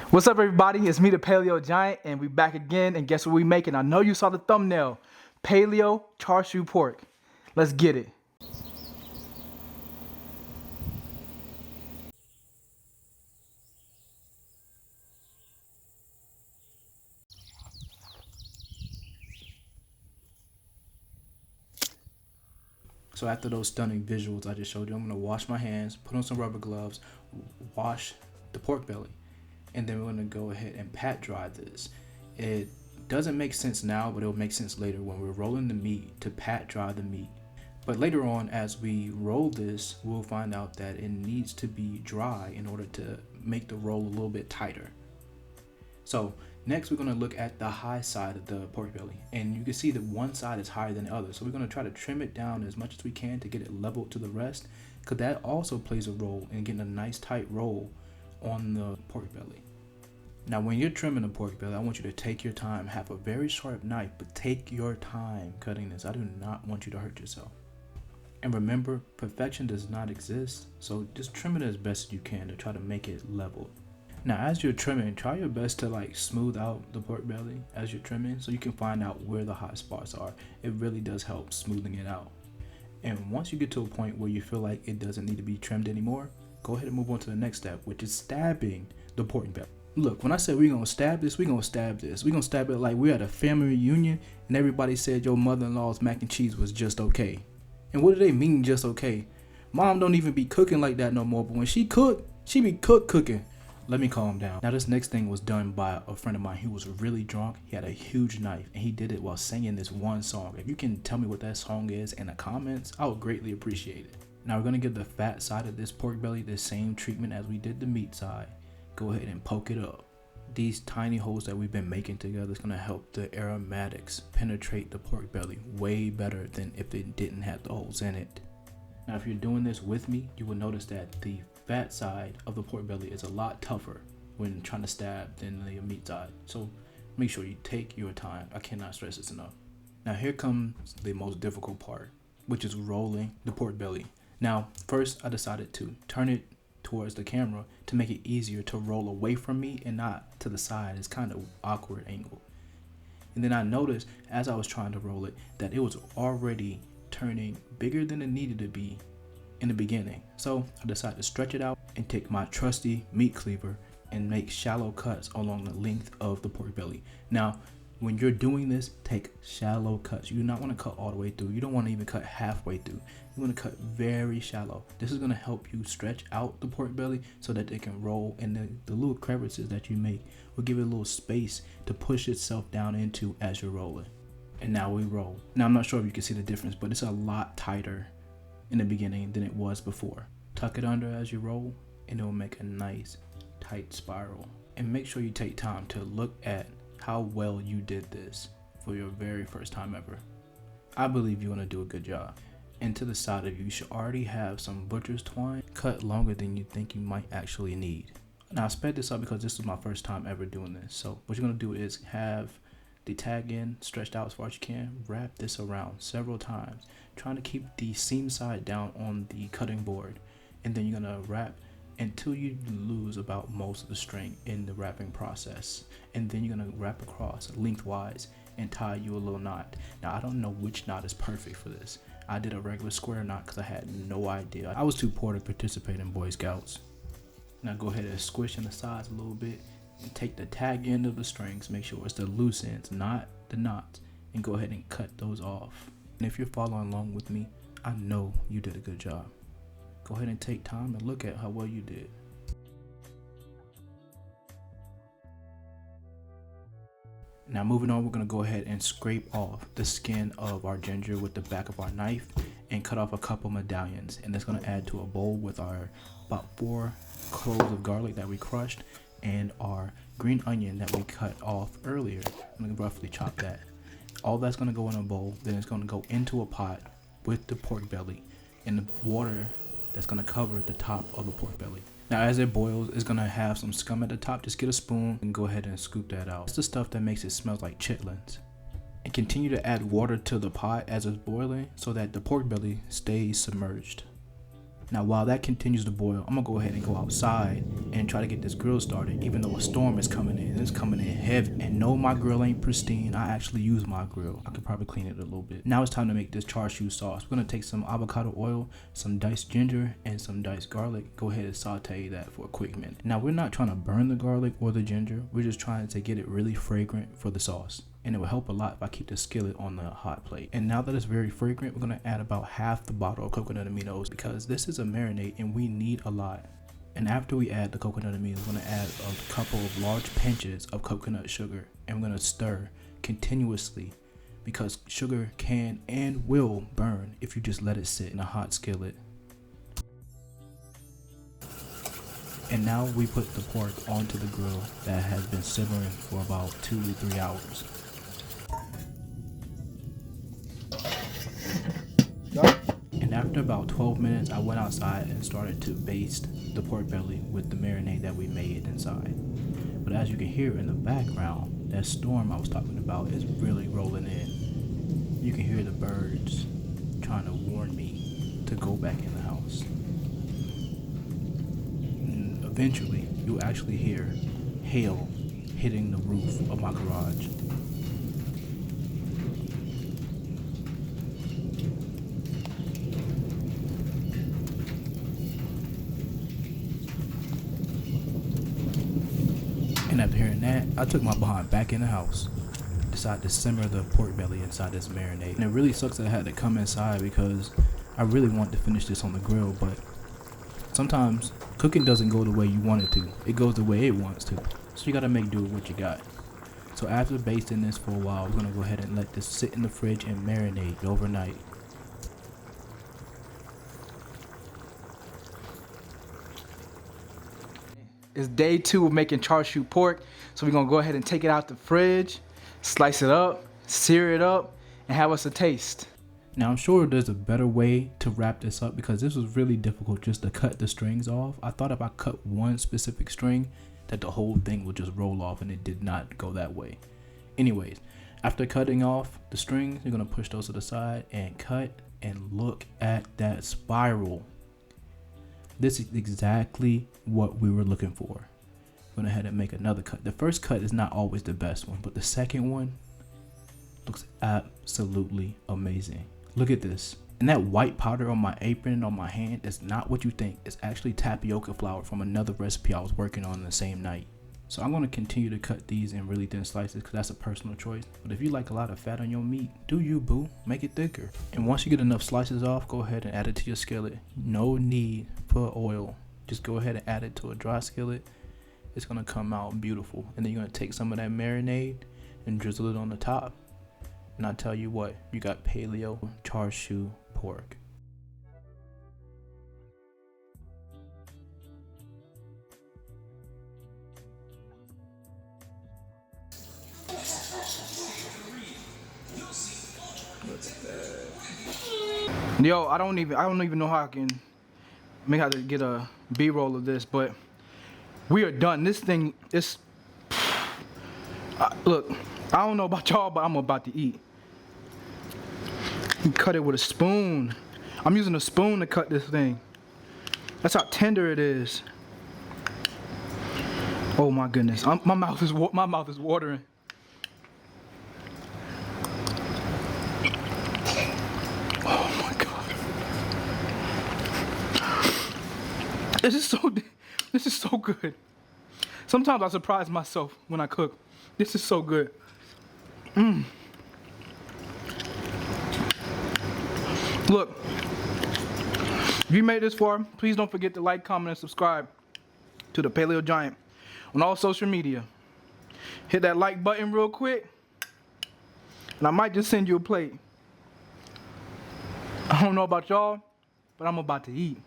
What's up, everybody? It's me, the Paleo Giant, and we back again. And guess what we making? I know you saw the thumbnail. Paleo Chashu pork. Let's get it. So after those stunning visuals I just showed you, I'm gonna wash my hands, put on some rubber gloves, wash the pork belly, and then we're gonna go ahead and pat dry this. It doesn't make sense now, but it'll make sense later when we're rolling the meat to pat dry the meat. But later on, as we roll this, we'll find out that it needs to be dry in order to make the roll a little bit tighter. So next we're going to look at the high side of the pork belly, and you can see that one side is higher than the other. So we're going to try to trim it down as much as we can to get it level to the rest, because that also plays a role in getting a nice tight roll on the pork belly. Now when you're trimming the pork belly, I want you to take your time, have a very sharp knife, but take your time cutting this. I do not want you to hurt yourself. And remember, perfection does not exist, so just trim it as best as you can to try to make it level. Now as you're trimming, try your best to smooth out the pork belly as you're trimming so you can find out where the hot spots are. It really does help smoothing it out. And once you get to a point where you feel like it doesn't need to be trimmed anymore, go ahead and move on to the next step, which is stabbing the pork belly. Look, when I said we're gonna stab this, we're gonna stab this. We're gonna stab it like we're at a family reunion and everybody said your mother-in-law's mac and cheese was just okay. And what do they mean just okay? Mom don't even be cooking like that no more, but when she cook, she be cooking. Let me calm down. Now this next thing was done by a friend of mine. He was really drunk. He had a huge knife and he did it while singing this one song. If you can tell me what that song is in the comments, I would greatly appreciate it. Now we're gonna give the fat side of this pork belly the same treatment as we did the meat side. Go ahead and poke it up. These tiny holes that we've been making together is going to help the aromatics penetrate the pork belly way better than if it didn't have the holes in it. Now if you're doing this with me, you will notice that the fat side of the pork belly is a lot tougher when trying to stab than the meat side. So make sure you take your time. I cannot stress this enough. Now here comes the most difficult part, which is rolling the pork belly. Now first I decided to turn it towards the camera to make it easier to roll away from me and not to the side. It's kind of awkward angle. And then I noticed as I was trying to roll it that it was already turning bigger than it needed to be in the beginning. So I decided to stretch it out and take my trusty meat cleaver and make shallow cuts along the length of the pork belly. Now when you're doing this, take shallow cuts. You do not want to cut all the way through. You don't want to even cut halfway through. You want to cut very shallow. This is going to help you stretch out the pork belly so that it can roll, and the little crevices that you make will give it a little space to push itself down into as you're rolling. And now we roll. Now I'm not sure if you can see the difference, but it's a lot tighter in the beginning than it was before. Tuck it under as you roll and it will make a nice tight spiral. And make sure you take time to look at how well you did this for your very first time ever. I believe you're going to do a good job. And to the side of you, you should already have some butcher's twine cut longer than you think you might actually need. Now I sped this up because this was my first time ever doing this. So what you're going to do is have the tag end stretched out as far as you can. Wrap this around several times, trying to keep the seam side down on the cutting board. And then you're going to wrap until you lose about most of the string in the wrapping process. And then you're gonna wrap across lengthwise and tie you a little knot. Now I don't know which knot is perfect for this. I did a regular square knot because I had no idea. I was too poor to participate in Boy Scouts. Now go ahead and squish in the sides a little bit and take the tag end of the strings. Make sure it's the loose ends, not the knots, and go ahead and cut those off. And if you're following along with me, I know you did a good job. Go ahead and take time and look at how well you did. Now moving on, we're going to go ahead and scrape off the skin of our ginger with the back of our knife and cut off a couple medallions. And that's going to add to a bowl with our about 4 cloves of garlic that we crushed and our green onion that we cut off earlier. I'm going to roughly chop that. All that's going to go in a bowl. Then it's going to go into a pot with the pork belly and the water that's going to cover the top of the pork belly. Now as it boils, it's going to have some scum at the top. Just get a spoon and go ahead and scoop that out. It's the stuff that makes it smell like chitlins. And continue to add water to the pot as it's boiling so that the pork belly stays submerged. Now while that continues to boil, I'm gonna go ahead and go outside and try to get this grill started, even though a storm is coming in. It's coming in heavy. And no, my grill ain't pristine. I actually use my grill. I could probably clean it a little bit. Now it's time to make this chashu sauce. We're gonna take some avocado oil, some diced ginger, and some diced garlic. Go ahead and saute that for a quick minute. Now we're not trying to burn the garlic or the ginger. We're just trying to get it really fragrant for the sauce. And it will help a lot if I keep the skillet on the hot plate. And now that it's very fragrant, we're gonna add about half the bottle of coconut aminos because this is a marinade and we need a lot. And after we add the coconut aminos, we're gonna add a couple of large pinches of coconut sugar and we're gonna stir continuously because sugar can and will burn if you just let it sit in a hot skillet. And now we put the pork onto the grill that has been simmering for about 2 to 3 hours. And after about 12 minutes, I went outside and started to baste the pork belly with the marinade that we made inside. But as you can hear in the background, that storm I was talking about is really rolling in. You can hear the birds trying to warn me to go back in the house. And eventually, you'll actually hear hail hitting the roof of my garage. And after hearing that, I took my behind back in the house. Decided to simmer the pork belly inside this marinade. And it really sucks that I had to come inside because I really want to finish this on the grill, but sometimes cooking doesn't go the way you want it to. It goes the way it wants to. So you gotta make do with what you got. So after basting this for a while, we're gonna go ahead and let this sit in the fridge and marinate overnight. It's day 2 of making chashu pork. So we're gonna go ahead and take it out the fridge, slice it up, sear it up, and have us a taste. Now I'm sure there's a better way to wrap this up because this was really difficult just to cut the strings off. I thought if I cut one specific string that the whole thing would just roll off, and it did not go that way. Anyways, after cutting off the strings, you're gonna push those to the side and cut, and look at that spiral. This is exactly what we were looking for. Went ahead and make another cut. The first cut is not always the best one, but the second one looks absolutely amazing. Look at this. And that white powder on my apron and on my hand is not what you think. It's actually tapioca flour from another recipe I was working on the same night. So I'm going to continue to cut these in really thin slices because that's a personal choice. But if you like a lot of fat on your meat, do you, boo. Make it thicker. And once you get enough slices off, go ahead and add it to your skillet. No need for oil. Just go ahead and add it to a dry skillet. It's going to come out beautiful. And then you're going to take some of that marinade and drizzle it on the top. And I tell you what, you got paleo chashu pork. Yo, I don't even know how I can make how to get a B-roll of this, but we are done. This thing is look, I don't know about y'all, but I'm about to eat. You cut it with a spoon. I'm using a spoon to cut this thing. That's how tender it is. Oh my goodness, my mouth is watering. Oh my God, this is so good. Sometimes I surprise myself when I cook. This is so good. Look, if you made this far, please don't forget to like, comment, and subscribe to the Paleo Giant on all social media. Hit that like button real quick, and I might just send you a plate. I don't know about y'all, but I'm about to eat.